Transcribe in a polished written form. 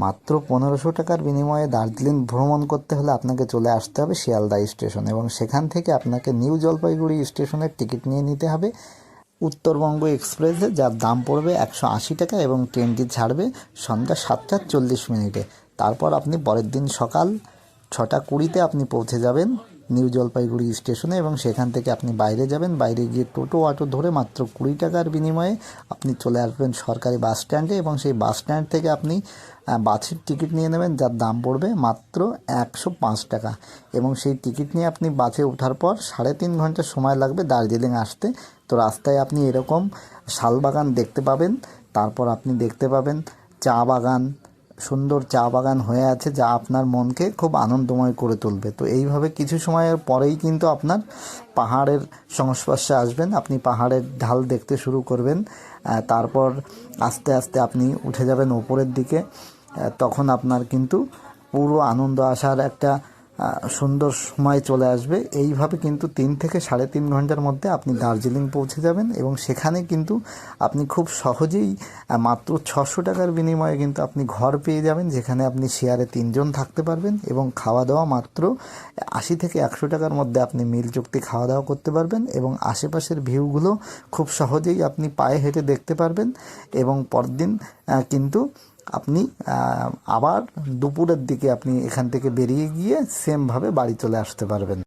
মাত্র 1500 টাকার বিনিময়ে দার্জিলিং ভ্রমণ করতে হলে আপনাকে চলে আসতে হবে শিয়ালদা স্টেশন, এবং সেখান থেকে আপনাকে নিউ জলপাইগুড়ি স্টেশনের টিকিট নিয়ে নিতে হবে উত্তরবঙ্গ এক্সপ্রেসে, যার দাম পড়বে 180 টাকা, এবং ট্রেনটি ছাড়বে সন্ধ্যা 7:40। তারপর আপনি পরের দিন সকাল 6:20 আপনি পৌঁছে যাবেন নিউ জলপাইগুড়ি স্টেশনে, এবং সেখান থেকে আপনি বাইরে যাবেন। বাইরে গিয়ে টোটো অটো ধরে মাত্র 20 টাকার বিনিময়ে আপনি চলে আসবেন সরকারি বাস স্ট্যান্ডে, এবং সেই বাস স্ট্যান্ড থেকে আপনি বাসের টিকিট নিয়ে নেবেন, যার দাম পড়বে মাত্র 105 টাকা। এবং সেই টিকিট নিয়ে আপনি বাসে ওঠার পর 3.5 ঘন্টা সময় লাগবে দার্জিলিং আসতে। তো রাস্তায় আপনি এরকম শালবাগান দেখতে পাবেন, তারপর আপনি দেখতে পাবেন চা বাগান, সুন্দর চা বাগান হয়ে আছে, যা আপনার মনকে খুব আনন্দময় করে তুলবে। তো এইভাবে কিছু সময়ের পরেই কিন্তু আপনার পাহাড়ের সংস্পর্শে আসবেন, আপনি পাহাড়ের ঢাল দেখতে শুরু করবেন। তারপর আস্তে আস্তে আপনি উঠে যাবেন ওপরের দিকে। তখন আপনার কিন্তু পুরো আনন্দ আসার একটা সুন্দর সময় চলে আসবে। এইভাবে কিন্তু 3 থেকে 3.5 ঘন্টার মধ্যে আপনি দার্জিলিং পৌঁছে যাবেন, এবং সেখানে কিন্তু আপনি খুব সহজেই মাত্র 600 টাকার বিনিময়ে কিন্তু আপনি ঘর পেয়ে যাবেন, যেখানে আপনি শেয়ারে 3 জন থাকতে পারবেন, এবং খাওয়া দাওয়া মাত্র 80 থেকে 100 টাকার মধ্যে আপনি মিল চুক্তি খাওয়া দাওয়া করতে পারবেন, এবং আশেপাশের ভিউগুলো খুব সহজেই আপনি পায়ে হেঁটে দেখতে পারবেন। এবং পরদিন কিন্তু আপনি আবার দুপুরের দিকে আপনি এখান থেকে বেরিয়ে গিয়ে সেমভাবে বাড়ি চলে আসতে পারবেন।